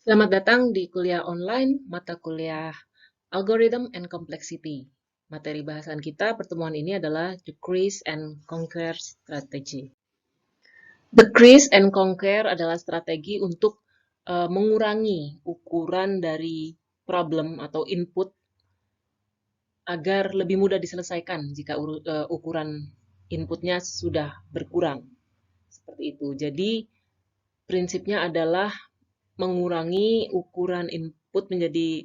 Selamat datang di kuliah online mata kuliah Algorithm and Complexity. Materi bahasan kita pertemuan ini adalah Decrease and Conquer Strategy. Decrease and Conquer adalah strategi untuk mengurangi ukuran dari problem atau input agar lebih mudah diselesaikan jika ukuran inputnya sudah berkurang. Seperti itu. Jadi prinsipnya adalah mengurangi ukuran input menjadi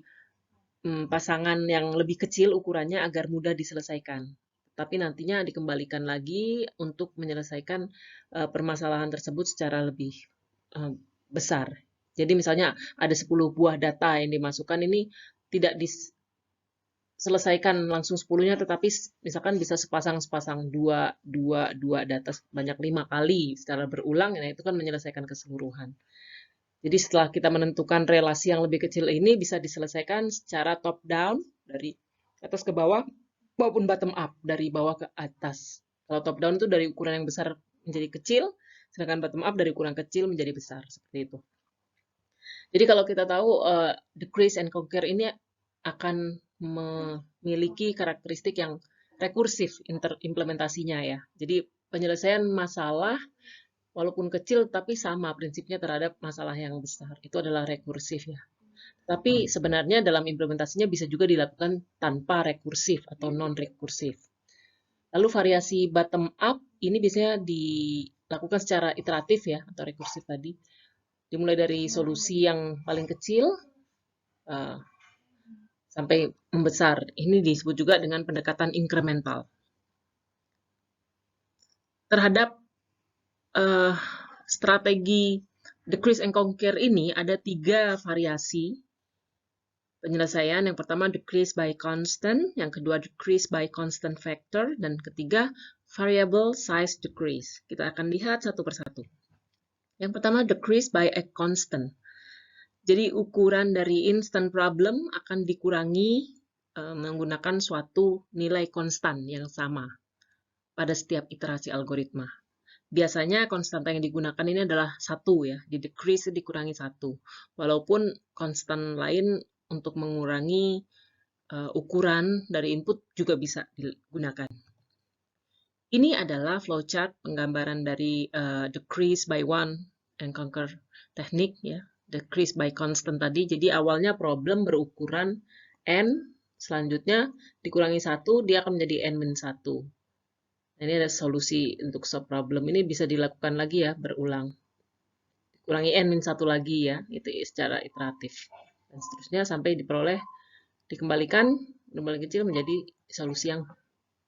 pasangan yang lebih kecil ukurannya agar mudah diselesaikan. Tapi nantinya dikembalikan lagi untuk menyelesaikan permasalahan tersebut secara lebih besar. Jadi misalnya ada 10 buah data yang dimasukkan, ini tidak diselesaikan langsung 10-nya, tetapi misalkan bisa sepasang-sepasang dua data banyak 5 kali secara berulang, nah itu kan menyelesaikan keseluruhan. Jadi setelah kita menentukan relasi yang lebih kecil ini bisa diselesaikan secara top down dari atas ke bawah maupun bottom up dari bawah ke atas. Kalau top down itu dari ukuran yang besar menjadi kecil, sedangkan bottom up dari ukuran kecil menjadi besar, seperti itu. Jadi kalau kita tahu decrease and conquer ini akan memiliki karakteristik yang rekursif implementasinya ya. Jadi penyelesaian masalah walaupun kecil tapi sama prinsipnya terhadap masalah yang besar. Itu adalah rekursif ya. Tapi sebenarnya dalam implementasinya bisa juga dilakukan tanpa rekursif atau non-rekursif. Lalu variasi bottom up ini biasanya dilakukan secara iteratif ya, atau rekursif tadi. Dimulai dari solusi yang paling kecil sampai membesar. Ini disebut juga dengan pendekatan incremental. Terhadap strategi decrease and conquer ini ada 3 variasi penyelesaian. Yang pertama decrease by constant, yang kedua decrease by constant factor, dan ketiga variable size decrease. Kita akan lihat satu persatu. Yang pertama decrease by a constant. Jadi ukuran dari instant problem akan dikurangi menggunakan suatu nilai konstan yang sama pada setiap iterasi algoritma. Biasanya konstanta yang digunakan ini adalah 1 ya, di decrease dikurangi 1. Walaupun konstan lain untuk mengurangi ukuran dari input juga bisa digunakan. Ini adalah flowchart penggambaran dari decrease by one and conquer teknik ya, decrease by constant tadi. Jadi awalnya problem berukuran n, selanjutnya dikurangi 1, dia akan menjadi n-1. Ini ada solusi untuk subproblem. Ini bisa dilakukan lagi ya, berulang. Kurangi n-1 lagi ya, itu secara iteratif. Dan seterusnya sampai diperoleh, dikembalikan paling kecil menjadi solusi yang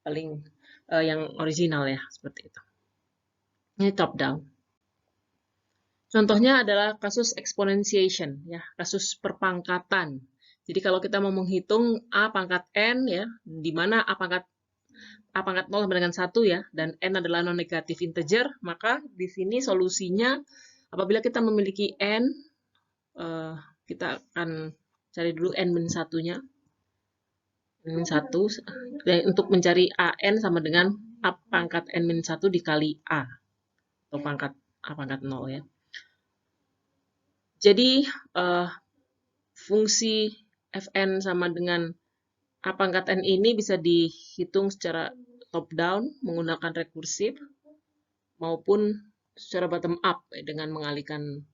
paling yang original ya, seperti itu. Ini top down. Contohnya adalah kasus exponentiation ya, kasus perpangkatan. Jadi kalau kita mau menghitung a pangkat n ya, di mana a pangkat 0 sama dengan 1 ya, dan n adalah non-negatif integer, maka di sini solusinya apabila kita memiliki n, kita akan cari dulu n-1-nya. N-1, untuk mencari an sama dengan a pangkat n-1 dikali a, atau pangkat a pangkat 0 ya. Jadi fungsi fn sama dengan a pangkat n ini bisa dihitung secara top down menggunakan rekursif maupun secara bottom up dengan mengalihkan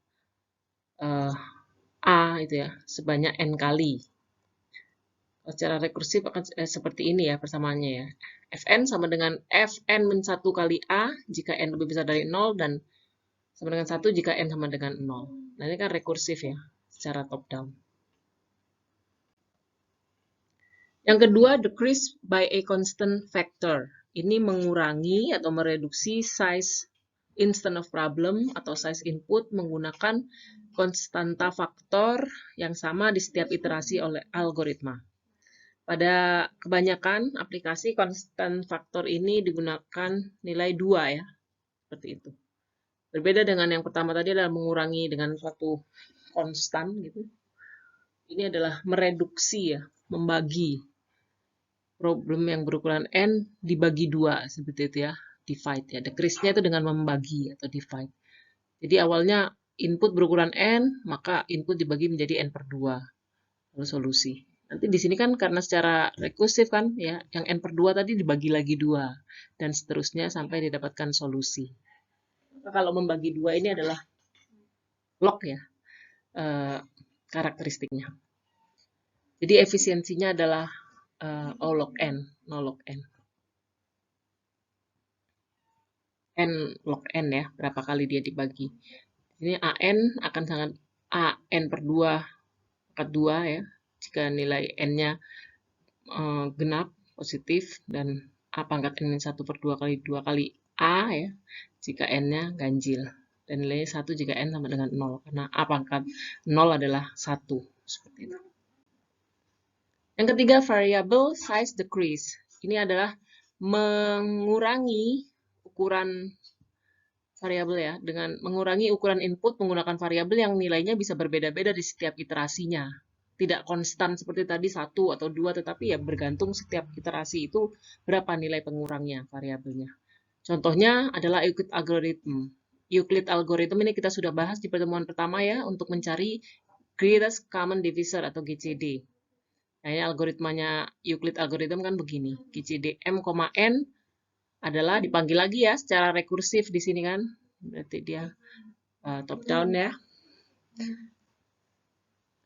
a itu ya sebanyak n kali. Secara rekursif akan seperti ini ya persamaannya ya. Fn sama dengan fn-1 kali a jika n lebih besar dari 0 dan sama dengan 1 jika n sama dengan 0. Nah ini kan rekursif ya secara top down. Yang kedua, decrease by a constant factor. Ini mengurangi atau mereduksi size instant of problem atau size input menggunakan konstanta faktor yang sama di setiap iterasi oleh algoritma. Pada kebanyakan aplikasi constant faktor ini digunakan nilai 2 ya, seperti itu. Berbeda dengan yang pertama tadi adalah mengurangi dengan suatu konstan gitu. Ini adalah mereduksi ya, membagi problem yang berukuran n dibagi 2 seperti itu ya, divide ya. Decrease-nya itu dengan membagi atau divide. Jadi awalnya input berukuran n, maka input dibagi menjadi n per 2. Lalu solusi. Nanti di sini kan karena secara rekursif kan, ya, yang n per 2 tadi dibagi lagi 2. Dan seterusnya sampai didapatkan solusi. Nah, kalau membagi 2 ini adalah log ya, karakteristiknya. Jadi efisiensinya adalah O log n, no log n. N log n ya, berapa kali dia dibagi. Ini AN akan sangat AN per 2 pangkat 2 ya, jika nilai N-nya genap, positif, dan A pangkat N-1 per 2 kali 2 kali A ya, jika N-nya ganjil. Dan nilai 1 jika N sama dengan 0, karena A pangkat 0 adalah 1. Seperti itu. Yang ketiga, variable size decrease. Ini adalah mengurangi ukuran variabel ya, dengan mengurangi ukuran input menggunakan variabel yang nilainya bisa berbeda-beda di setiap iterasinya. Tidak konstan seperti tadi 1 atau 2, tetapi ya bergantung setiap iterasi itu berapa nilai pengurangnya variabelnya. Contohnya adalah Euclid algorithm. Euclid algorithm ini kita sudah bahas di pertemuan pertama ya, untuk mencari greatest common divisor atau GCD. Nah, ini algoritmanya Euclid algorithm kan begini. GCD M, N adalah dipanggil lagi ya secara rekursif di sini kan. Berarti dia top down ya.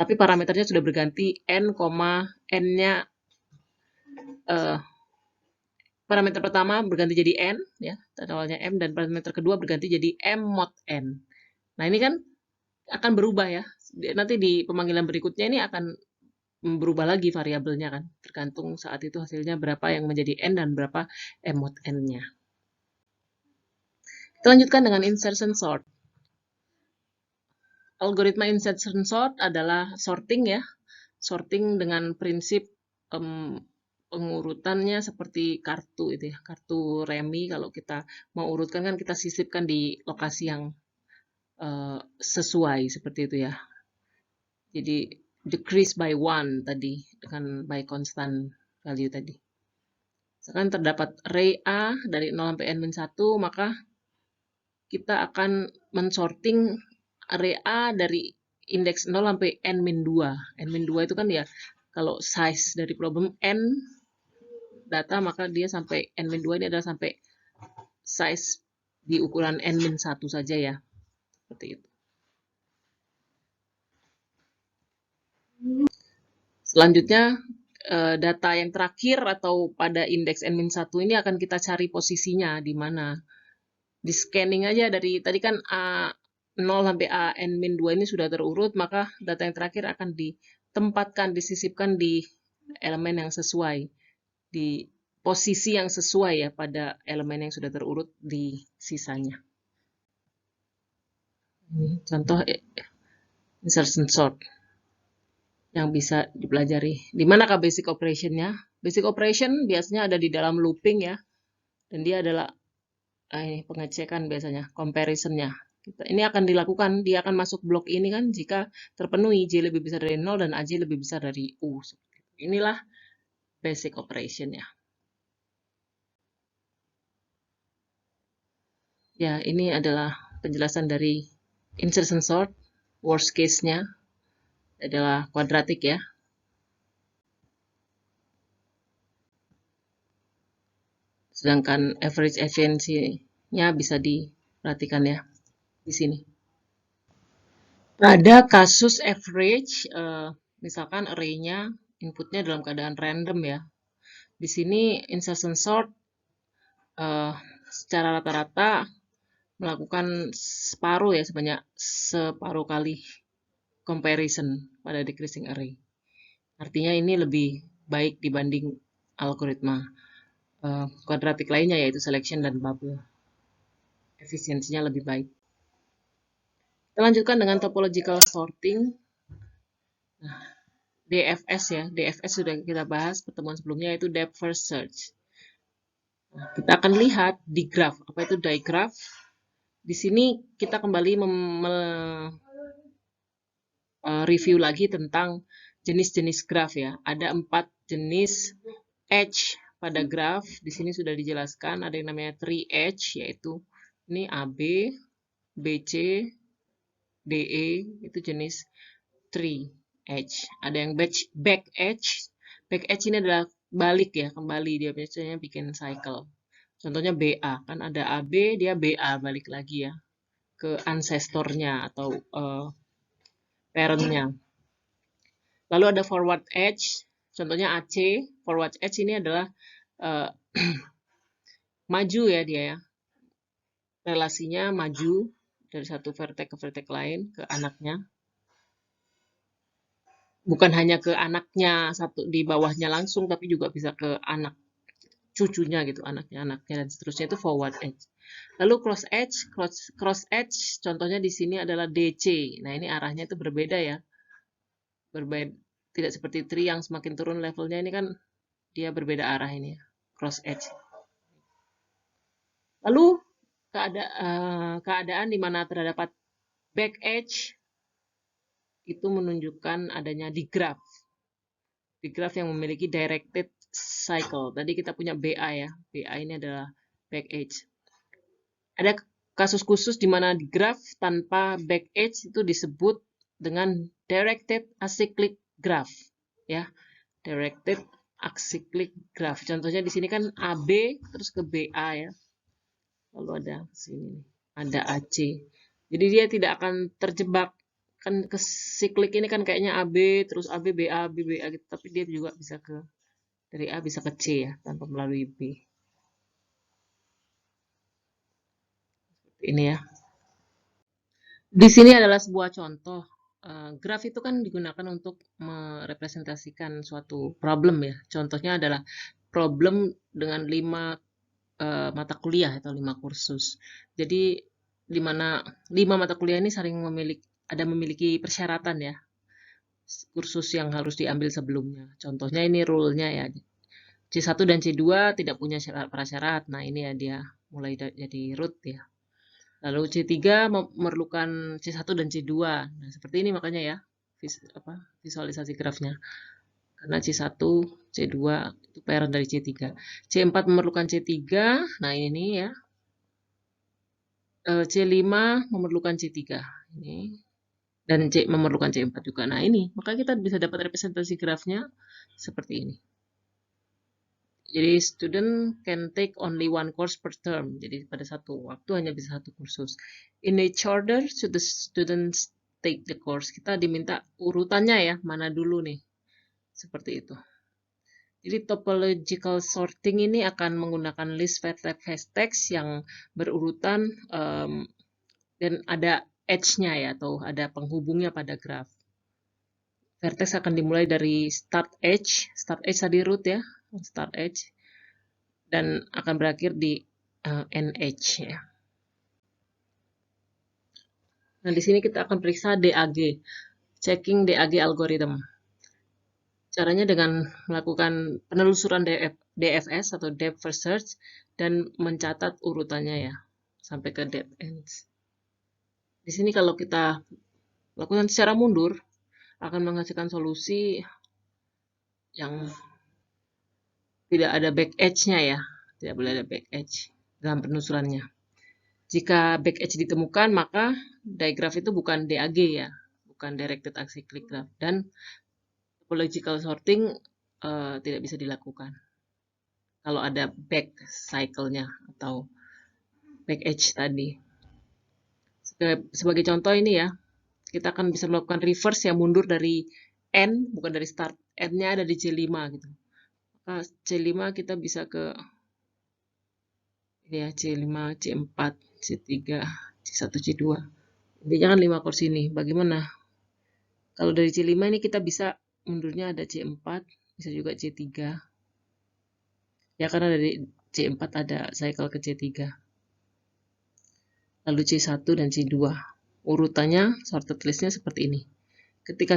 Tapi parameternya sudah berganti N, N-nya parameter pertama berganti jadi N ya, awalnya M, dan parameter kedua berganti jadi M mod N. Nah, ini kan akan berubah ya. Nanti di pemanggilan berikutnya ini akan berubah lagi variabelnya kan, tergantung saat itu hasilnya berapa yang menjadi N dan berapa M mod N-nya. Kita lanjutkan dengan insertion sort. Algoritma insertion sort adalah sorting ya, sorting dengan prinsip pengurutannya seperti kartu itu ya, kartu remi. Kalau kita mau urutkan kan kita sisipkan di lokasi yang sesuai seperti itu ya. Jadi decrease by 1 tadi dengan by constant value tadi. Misalkan terdapat array A dari 0 sampai n-1, maka kita akan mensorting array A dari indeks 0 sampai n-2. N-2 itu kan ya, kalau size dari problem n data, maka dia sampai n-2 ini adalah sampai size di ukuran n-1 saja ya. Seperti itu. Selanjutnya, data yang terakhir atau pada indeks n-1 ini akan kita cari posisinya di mana. Di scanning aja dari tadi kan A0 sampai AN-2 ini sudah terurut, maka data yang terakhir akan ditempatkan, disisipkan di elemen yang sesuai, di posisi yang sesuai ya pada elemen yang sudah terurut di sisanya. Ini contoh insertion sort yang bisa dipelajari. Di manakah basic operation-nya? Basic operation biasanya ada di dalam looping ya, dan dia adalah pengecekan biasanya, comparison-nya. Ini akan dilakukan, dia akan masuk blok ini kan jika terpenuhi J lebih besar dari 0 dan AJ lebih besar dari U. Inilah basic operation-nya. Ya, ini adalah penjelasan dari insertion sort. Worst case-nya adalah kuadratik ya. Sedangkan average efficiency-nya bisa diperhatikan ya di sini. Pada kasus average, misalkan array-nya inputnya dalam keadaan random ya. Di sini insertion sort secara rata-rata melakukan separuh ya, sebanyak separuh kali comparison pada decreasing array. Artinya ini lebih baik dibanding algoritma kuadratik lainnya, yaitu selection dan bubble. Efisiensinya lebih baik. Kita lanjutkan dengan topological sorting. Nah, DFS ya, DFS sudah kita bahas pertemuan sebelumnya, yaitu depth first search. Nah, kita akan lihat di graph. Apa itu digraph? Di sini kita kembali review lagi tentang jenis-jenis graph ya. Ada 4 jenis edge pada graph. Di sini sudah dijelaskan, ada yang namanya 3 edge, yaitu ini AB, BC, DE itu jenis tree edge. Ada yang back edge. Back edge ini adalah balik ya, kembali dia biasanya bikin cycle. Contohnya BA, kan ada AB, dia BA balik lagi ya ke ancestornya atau parentnya. Lalu ada forward edge, contohnya AC. Forward edge ini adalah maju ya dia ya. Relasinya maju dari satu vertex ke vertex lain ke anaknya. Bukan hanya ke anaknya satu di bawahnya langsung, tapi juga bisa ke anak cucunya gitu, anaknya dan seterusnya, itu forward edge. Lalu cross edge contohnya di sini adalah DC. Nah, ini arahnya itu berbeda ya. Berbeda, tidak seperti tree yang semakin turun levelnya, ini kan dia berbeda arah ini ya, cross edge. Lalu keadaan di mana terdapat back edge itu menunjukkan adanya di graph yang memiliki directed cycle. Tadi kita punya BA ya. BA ini adalah back edge. Ada kasus khusus di mana di graph tanpa back edge itu disebut dengan directed acyclic graph ya. Directed acyclic graph. Contohnya di sini kan AB terus ke BA ya. Lalu ada sini ada AC. Jadi dia tidak akan terjebak, kan ke siklik ini kan kayaknya AB terus AB BA gitu, tapi dia juga bisa ke dari A bisa ke C ya tanpa melalui B. Ini ya. Di sini adalah sebuah contoh. Graf itu kan digunakan untuk merepresentasikan suatu problem ya. Contohnya adalah problem dengan 5 mata kuliah atau 5 kursus. Jadi di mana 5 mata kuliah ini saling memiliki persyaratan ya. Kursus yang harus diambil sebelumnya. Contohnya ini rule-nya ya. C1 dan C2 tidak punya prasyarat. Nah, ini ya dia mulai jadi root ya. Lalu C3 memerlukan C1 dan C2. Nah, seperti ini makanya ya visualisasi grafnya. Karena C1, C2 itu parent dari C3. C4 memerlukan C3. Nah, ini ya. C5 memerlukan C3. Ini. Dan C memerlukan C4 juga. Nah, ini. Maka kita bisa dapat representasi grafnya seperti ini. Jadi, student can take only one course per term. Jadi, pada satu waktu hanya bisa satu kursus. In which order should the students take the course? Kita diminta urutannya ya, mana dulu nih. Seperti itu. Jadi, topological sorting ini akan menggunakan list vertex yang berurutan dan ada edge-nya ya, atau ada penghubungnya pada graf. Vertex akan dimulai dari start edge tadi root ya, start edge, dan akan berakhir di end edge ya. Nah, di sini kita akan periksa DAG, checking DAG algorithm. Caranya dengan melakukan penelusuran DFS atau depth first search dan mencatat urutannya ya, sampai ke dead ends. Di sini kalau kita lakukan secara mundur, akan menghasilkan solusi yang tidak ada back edge-nya ya. Tidak boleh ada back edge dalam penelusurannya. Jika back edge ditemukan, maka digraph itu bukan DAG ya, bukan directed acyclic graph. Dan topological sorting tidak bisa dilakukan kalau ada back cycle-nya atau back edge tadi. Sebagai contoh ini ya, kita akan bisa melakukan reverse yang mundur dari N, bukan dari start. N-nya ada di C5 gitu. Maka C5 kita bisa ke ini ya, C5, C4, C3, C1, C2. Intinya kan 5 kursi ini. Bagaimana? Kalau dari C5 ini kita bisa mundurnya ada C4, bisa juga C3. Ya, karena dari C4 ada cycle ke C3. Lalu C1 dan C2. Urutannya, sorted listnya seperti ini. Ketika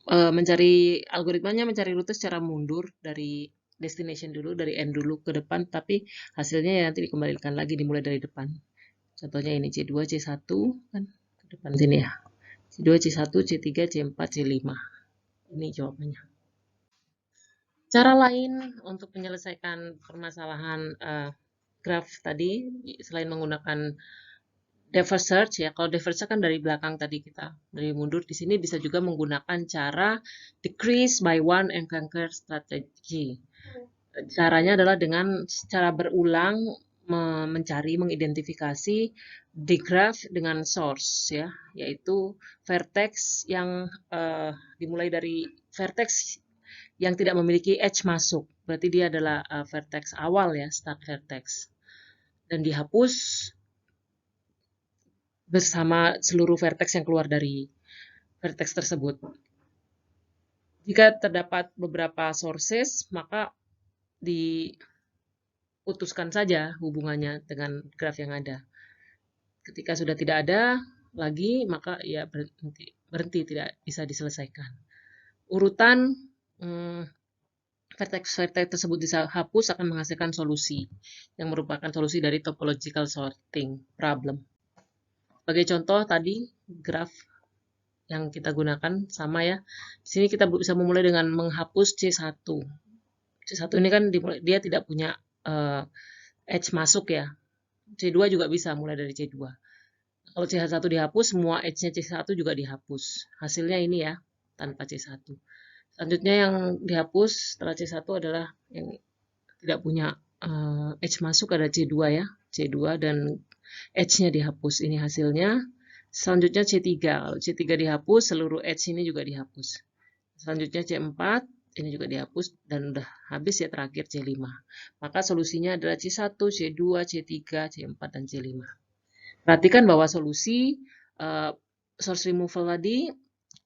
mencari algoritmanya, mencari rute secara mundur dari destination dulu, dari N dulu ke depan, tapi hasilnya ya nanti dikembalikan lagi, dimulai dari depan. Contohnya ini C2, C1, kan ke depan sini ya. C2, C1, C3, C4, C5. Ini jawabannya. Cara lain untuk menyelesaikan permasalahan graf tadi, selain menggunakan Reverse search ya, kalau reverse search kan dari belakang tadi kita, dari mundur. Di sini bisa juga menggunakan cara decrease by one and conquer strategy. Caranya adalah dengan secara berulang mengidentifikasi the graph dengan source ya, yaitu vertex yang dimulai dari vertex yang tidak memiliki edge masuk. Berarti dia adalah vertex awal ya, start vertex. Dan dihapus bersama seluruh vertex yang keluar dari vertex tersebut. Jika terdapat beberapa sources, maka diputuskan saja hubungannya dengan graf yang ada. Ketika sudah tidak ada lagi, maka ya berhenti tidak bisa diselesaikan. Urutan vertex-vertex tersebut dihapus akan menghasilkan solusi yang merupakan solusi dari topological sorting problem. Sebagai contoh tadi graf yang kita gunakan sama ya. Di sini kita bisa memulai dengan menghapus C1. C1 ini kan dia tidak punya edge masuk ya. C2 juga bisa mulai dari C2. Kalau C1 dihapus, semua edge-nya C1 juga dihapus. Hasilnya ini ya, tanpa C1. Selanjutnya yang dihapus setelah C1 adalah yang tidak punya edge masuk, ada C2 ya. C2 dan edge-nya dihapus. Ini hasilnya. Selanjutnya C3. Kalau C3 dihapus, seluruh edge ini juga dihapus. Selanjutnya C4, ini juga dihapus. Dan udah habis ya terakhir C5. Maka solusinya adalah C1, C2, C3, C4, dan C5. Perhatikan bahwa solusi source removal tadi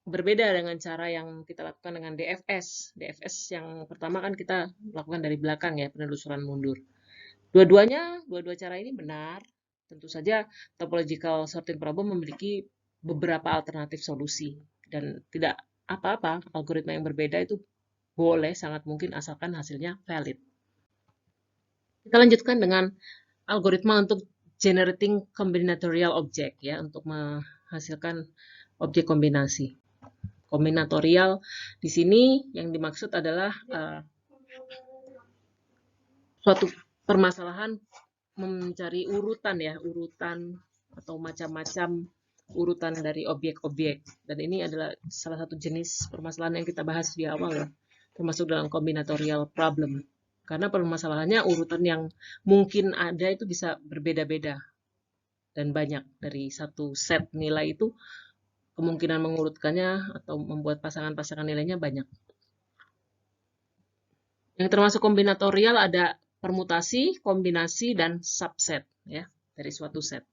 berbeda dengan cara yang kita lakukan dengan DFS. DFS yang pertama kan kita lakukan dari belakang ya, penelusuran mundur. Dua cara ini benar. Tentu saja topological sorting problem memiliki beberapa alternatif solusi. Dan tidak apa-apa, algoritma yang berbeda itu boleh, sangat mungkin asalkan hasilnya valid. Kita lanjutkan dengan algoritma untuk generating combinatorial object ya, untuk menghasilkan objek kombinasi. Kombinatorial di sini yang dimaksud adalah suatu permasalahan mencari urutan ya, urutan atau macam-macam urutan dari objek-objek. Dan ini adalah salah satu jenis permasalahan yang kita bahas di awal ya, termasuk dalam combinatorial problem. Karena permasalahannya urutan yang mungkin ada itu bisa berbeda-beda dan banyak. Dari satu set nilai itu kemungkinan mengurutkannya atau membuat pasangan-pasangan nilainya banyak. Yang termasuk kombinatorial ada permutasi, kombinasi, dan subset ya dari suatu set.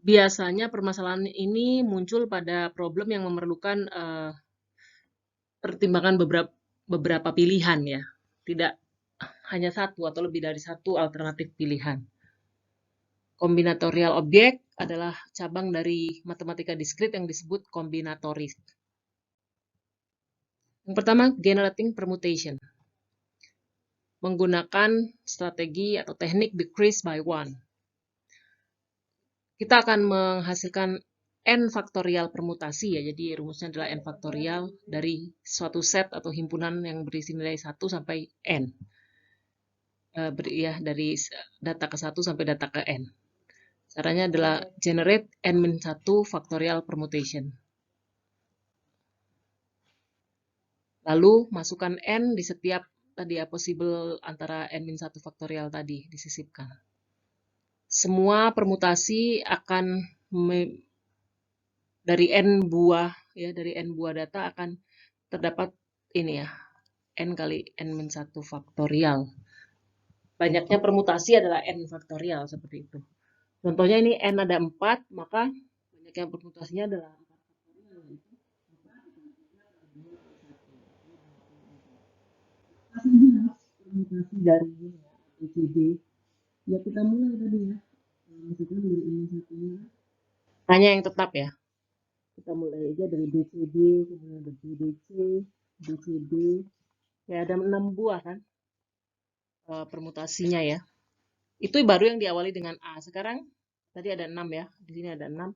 Biasanya permasalahan ini muncul pada problem yang memerlukan pertimbangan beberapa pilihan ya, tidak hanya satu atau lebih dari satu alternatif pilihan. Kombinatorial objek adalah cabang dari matematika diskrit yang disebut kombinatoris. Yang pertama, generating permutation. Menggunakan strategi atau teknik decrease by one. Kita akan menghasilkan n faktorial permutasi ya. Jadi rumusnya adalah n faktorial dari suatu set atau himpunan yang berisi nilai 1 sampai n. Dari data ke 1 sampai data ke n. Caranya adalah generate n-1 factorial permutation. Lalu masukkan n di setiap tadi ya, possible antara n-1 faktorial tadi disisipkan. Semua permutasi akan dari n buah ya, dari n buah data akan terdapat ini ya, n kali n-1 faktorial. Banyaknya permutasi adalah n faktorial seperti itu. Contohnya ini n ada 4, maka banyaknya permutasinya adalah 4 faktorial. Permutasi dari BCD ya, kita mulai tadi ya, maksudnya dari ini satunya hanya yang tetap ya, kita mulai aja dari BCD, kemudian ada BDC, BCD ya, ada 6 buah kan permutasinya ya. Itu baru yang diawali dengan A. Sekarang tadi ada 6 ya, di sini ada 6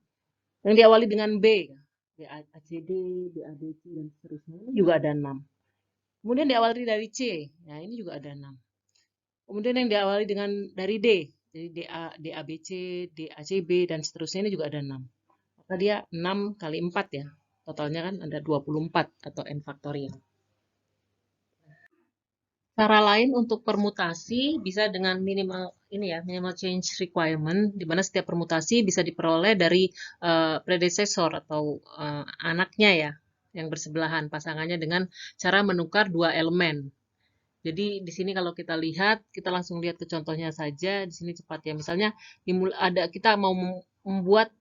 yang diawali dengan B, BACD, BADC, dan seterusnya. Ini juga ada 6. Kemudian diawali dari C, ya ini juga ada 6. Kemudian yang diawali dari D, Jadi DABC, DACB, dan seterusnya ini juga ada 6. Maka dia 6 kali 4 ya. Totalnya kan ada 24 atau n faktorial. Cara lain untuk permutasi bisa dengan minimal ini ya, minimal change requirement, di mana setiap permutasi bisa diperoleh dari predecessor atau anaknya ya, yang bersebelahan pasangannya dengan cara menukar dua elemen. Jadi di sini kalau kita lihat, kita langsung lihat ke contohnya saja. Di sini cepat ya. Misalnya kita mau membuat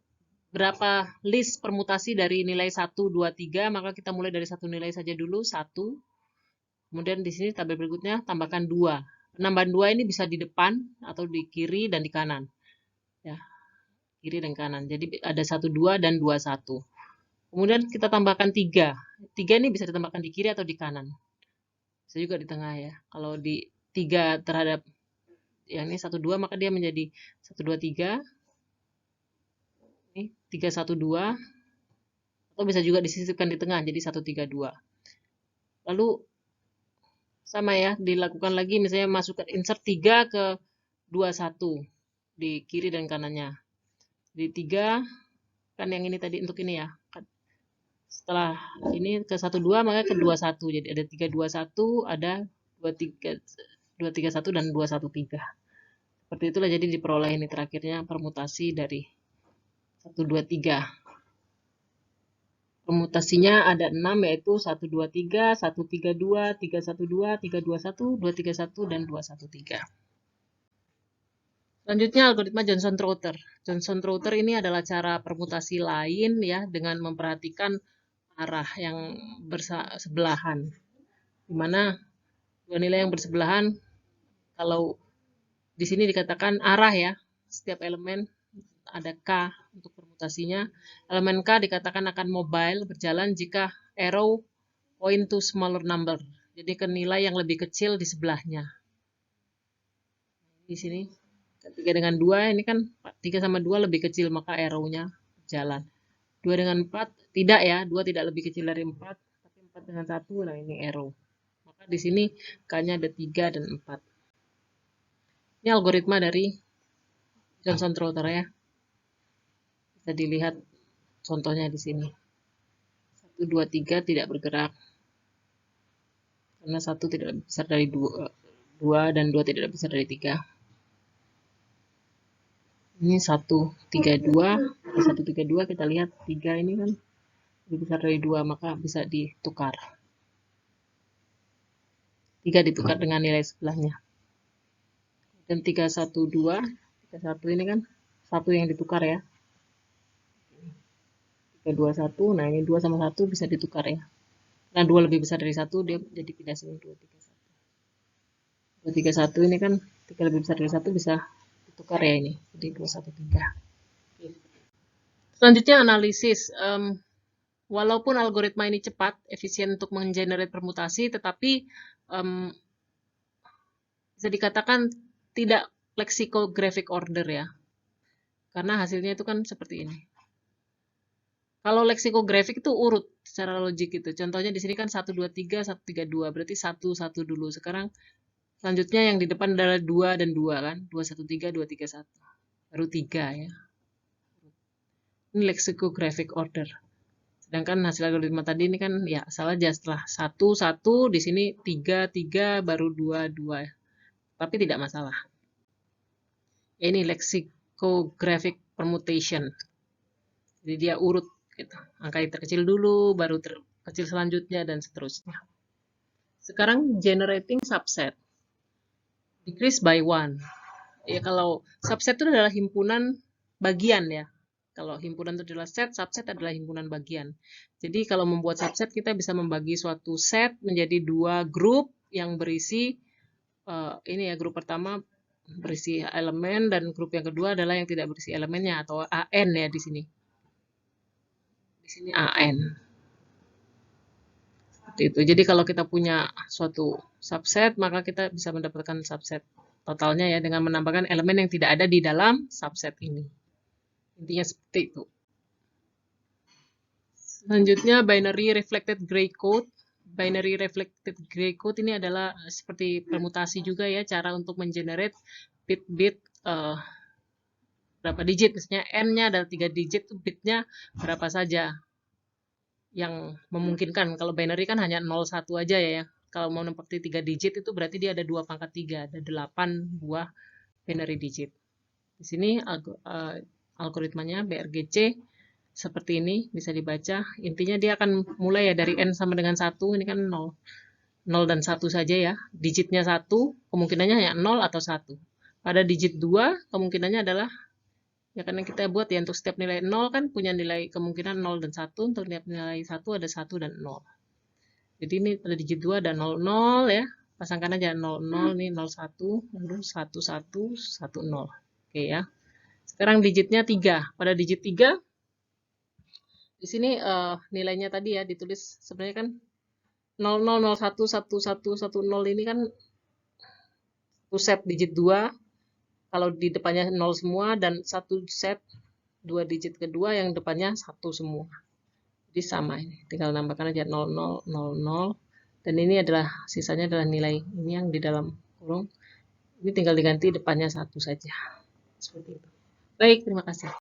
berapa list permutasi dari nilai 1, 2, 3, maka kita mulai dari satu nilai saja dulu, 1. Kemudian di sini tabel berikutnya tambahkan 2. Penambahan 2 ini bisa di depan atau di kiri dan di kanan. Ya, kiri dan kanan. Jadi ada 1, 2 dan 2, 1. Kemudian kita tambahkan 3. 3 ini bisa ditambahkan di kiri atau di kanan. Bisa juga di tengah ya. Kalau di 3 terhadap yang ini 1, 2, maka dia menjadi 1, 2, 3. Ini 3, 1, 2. Atau bisa juga disisipkan di tengah, jadi 1, 3, 2. Lalu sama ya, dilakukan lagi misalnya masukkan insert 3 ke 2, 1 di kiri dan kanannya. Di 3 kan yang ini tadi untuk ini ya. Setelah ini ke 1, 2 maka ke 2, 1. Jadi ada 3, 2, 1, ada 2, 3, 2, 3, 1 dan 2, 1, 3. Seperti itulah jadi diperoleh ini terakhirnya permutasi dari 1, 2, 3. Permutasinya ada 6 yaitu 1, 2, 3, 1, 3, 2, 3, 1, 2, 3, 2, 1, 2, 3, 1, dan 2, 1, 3. Selanjutnya algoritma Johnson-Trotter. Johnson-Trotter ini adalah cara permutasi lain ya dengan memperhatikan arah yang bersebelahan. Di mana dua nilai yang bersebelahan kalau di sini dikatakan arah ya, setiap elemen ada K untuk permutasinya. Elemen K dikatakan akan mobile, berjalan jika arrow point to smaller number. Jadi ke nilai yang lebih kecil di sebelahnya. Di sini 3 dengan 2 ini kan 3 sama 2 lebih kecil, maka arrow-nya berjalan. 2 dengan 4 tidak ya, 2 tidak lebih kecil dari 4, tapi 4 dengan 1, nah ini arrow. Maka di sini K-nya ada 3 dan 4. Ini algoritma dari Johnson-Trotter ya. Bisa dilihat contohnya di sini. 1, 2, 3 tidak bergerak. Karena 1 tidak lebih besar dari 2 dan 2 tidak lebih besar dari 3. Ini 1, 3, 2. 1, 3, 2 kita lihat 3 ini kan lebih besar dari 2, maka bisa ditukar. 3 ditukar dengan nilai sebelahnya. Dan 3, 1, 2. 3, 1 ini kan 1 yang ditukar ya. 3, 2, 1. Nah ini 2 sama 1 bisa ditukar ya. Nah 2 lebih besar dari 1, dia jadi pindah sini 2, 3, 1. 2, 3, 1 ini kan 3 lebih besar dari 1 bisa ditukar ya ini. Jadi 2, 1, 3. Selanjutnya analisis. Walaupun algoritma ini cepat, efisien untuk menggenerate permutasi, tetapi bisa dikatakan tidak lexicographic order ya. Karena hasilnya itu kan seperti ini. Kalau lexicographic itu urut secara logik gitu. Contohnya di sini kan 1, 2, 3, 1, 3, 2. Berarti 1, 1 dulu. Sekarang selanjutnya yang di depan adalah 2 dan 2 kan. 2, 1, 3, 2, 3, 1. Baru 3 ya. Ini lexicographic order. Sedangkan hasil algoritma tadi ini kan ya asal aja setelah 1, 1, di sini 3, 3, baru 2, 2. Tapi tidak masalah. Ini lexicographic permutation. Jadi dia urut gitu. Angka yang terkecil dulu, baru terkecil selanjutnya, dan seterusnya. Sekarang generating subset. Decrease by 1. Ya kalau subset itu adalah himpunan bagian ya. Kalau himpunan itu adalah set, subset adalah himpunan bagian. Jadi kalau membuat subset kita bisa membagi suatu set menjadi 2 grup yang berisi ini ya, grup pertama berisi elemen dan grup yang kedua adalah yang tidak berisi elemennya atau AN ya di sini. Di sini AN. Seperti itu. Jadi kalau kita punya suatu subset, maka kita bisa mendapatkan subset totalnya ya dengan menambahkan elemen yang tidak ada di dalam subset ini. Intinya seperti itu. Selanjutnya binary reflected gray code. Binary reflected gray code ini adalah seperti permutasi juga ya, cara untuk mengenerate bit-bit berapa digit, misalnya n-nya adalah 3 digit, bitnya berapa saja yang memungkinkan. Kalau binary kan hanya 01 aja ya. Kalau mau menempati 3 digit itu berarti dia ada 2 pangkat 3, ada 8 buah binary digit. Di sini algoritmanya BRGC seperti ini bisa dibaca. Intinya dia akan mulai ya dari n sama dengan 1, ini kan 0. 0 dan 1 saja ya. Digitnya 1, kemungkinannya hanya 0 atau 1. Pada digit 2, kemungkinannya adalah, ya karena kita buat ya untuk setiap nilai 0 kan punya nilai kemungkinan 0 dan 1, untuk setiap nilai 1 ada 1 dan 0. Jadi ini pada digit 2 ada 0, 0 ya. Pasangkan aja 0, 0, ini 0, 1, lalu 1, 1, 1, 0. Oke ya. Sekarang digitnya 3. Pada digit 3, di sini nilainya tadi ya ditulis sebenarnya kan 0, 0, 0, 1, 1, 1, 1, 0 ini kan set digit 2. Kalau di depannya 0 semua dan satu set 2 digit kedua yang depannya 1 semua. Jadi sama ini. Tinggal nambahkan aja 0, 0, 0, 0. Dan ini adalah sisanya adalah nilai ini yang di dalam kurung. Ini tinggal diganti depannya 1 saja. Seperti itu. Baik, terima kasih.